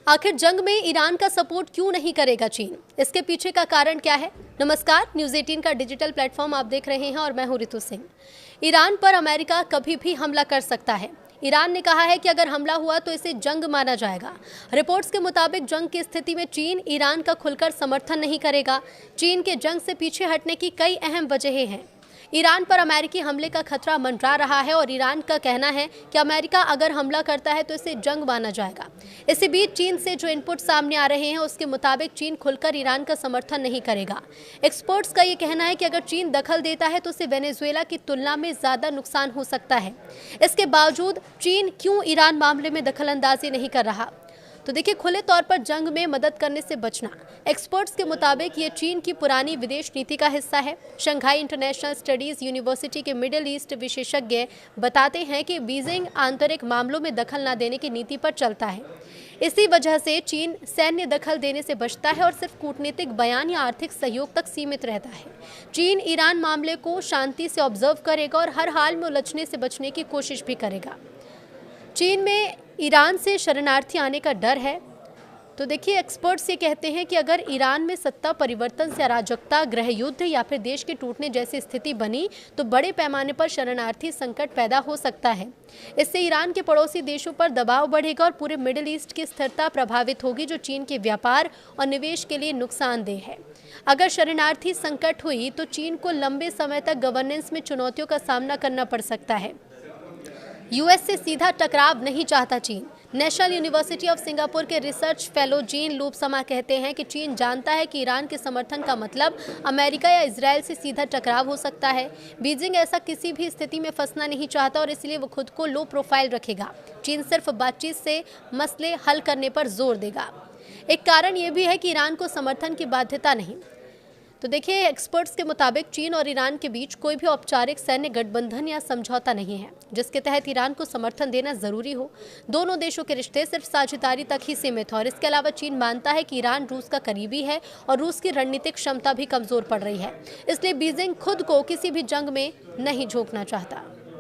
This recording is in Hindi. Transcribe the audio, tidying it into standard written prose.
आखिर जंग में ईरान का सपोर्ट क्यों नहीं करेगा चीन? इसके पीछे का कारण क्या है? नमस्कार, न्यूज़ 18 का डिजिटल प्लेटफॉर्म आप देख रहे हैं और मैं हूं रितु सिंह। ईरान पर अमेरिका कभी भी हमला कर सकता है। ईरान ने कहा है कि अगर हमला हुआ तो इसे जंग माना जाएगा। रिपोर्ट्स के मुताबिक जंग की स्थिति में चीन ईरान का खुलकर समर्थन नहीं करेगा। चीन के जंग से पीछे हटने की कई अहम वजहें हैं। ईरान पर अमेरिकी हमले का खतरा मंडरा रहा है और ईरान का कहना है कि अमेरिका अगर हमला करता है तो इसे जंग माना जाएगा। इसी बीच चीन से जो इनपुट सामने आ रहे हैं उसके मुताबिक चीन खुलकर ईरान का समर्थन नहीं करेगा। एक्सपर्ट्स का ये कहना है कि अगर चीन दखल देता है तो उसे वेनेजुएला की तुलना में ज़्यादा नुकसान हो सकता है। इसके बावजूद चीन क्यों ईरान मामले में दखलंदाजी नहीं कर रहा? तो देखिए, खुले तौर पर जंग में मदद करने से बचना। एक्सपर्ट्स के मुताबिक ये चीन की पुरानी विदेश नीति का हिस्सा है। शंघाई इंटरनेशनल स्टडीज यूनिवर्सिटी के मिडिल ईस्ट विशेषज्ञ बताते हैं कि बीजिंग आंतरिक मामलों में दखल न देने की नीति पर चलता है। इसी वजह से चीन सैन्य दखल देने से बचता है और सिर्फ कूटनीतिक बयान या आर्थिक सहयोग तक सीमित रहता है। चीन ईरान मामले को शांति से ऑब्जर्व करेगा और हर हाल में उलझने से बचने की कोशिश भी करेगा। चीन में ईरान से शरणार्थी आने का डर है। तो देखिए, एक्सपर्ट्स ये कहते हैं कि अगर ईरान में सत्ता परिवर्तन से अराजकता, गृह युद्ध या फिर देश के टूटने जैसी स्थिति बनी तो बड़े पैमाने पर शरणार्थी संकट पैदा हो सकता है। इससे ईरान के पड़ोसी देशों पर दबाव बढ़ेगा और पूरे मिडिल ईस्ट की स्थिरता प्रभावित होगी, जो चीन के व्यापार और निवेश के लिए नुकसानदेह है। अगर शरणार्थी संकट हुई तो चीन को लंबे समय तक गवर्नेंस में चुनौतियों का सामना करना पड़ सकता है। यूएस से सीधा टकराव नहीं चाहता चीन। नेशनल यूनिवर्सिटी ऑफ सिंगापुर के रिसर्च फेलो जीन लूपसमा कहते हैं कि चीन जानता है कि ईरान के समर्थन का मतलब अमेरिका या इजरायल से सीधा टकराव हो सकता है। बीजिंग ऐसा किसी भी स्थिति में फंसना नहीं चाहता और इसलिए वो खुद को लो प्रोफाइल रखेगा। चीन सिर्फ बातचीत से मसले हल करने पर जोर देगा। एक कारण ये भी है कि ईरान को समर्थन की बाध्यता नहीं। तो देखिए, एक्सपर्ट्स के मुताबिक चीन और ईरान के बीच कोई भी औपचारिक सैन्य गठबंधन या समझौता नहीं है जिसके तहत ईरान को समर्थन देना जरूरी हो। दोनों देशों के रिश्ते सिर्फ साझेदारी तक ही सीमित हैं और इसके अलावा चीन मानता है कि ईरान रूस का करीबी है और रूस की रणनीतिक क्षमता भी कमजोर पड़ रही है। इसलिए बीजिंग खुद को किसी भी जंग में नहीं झोंकना चाहता।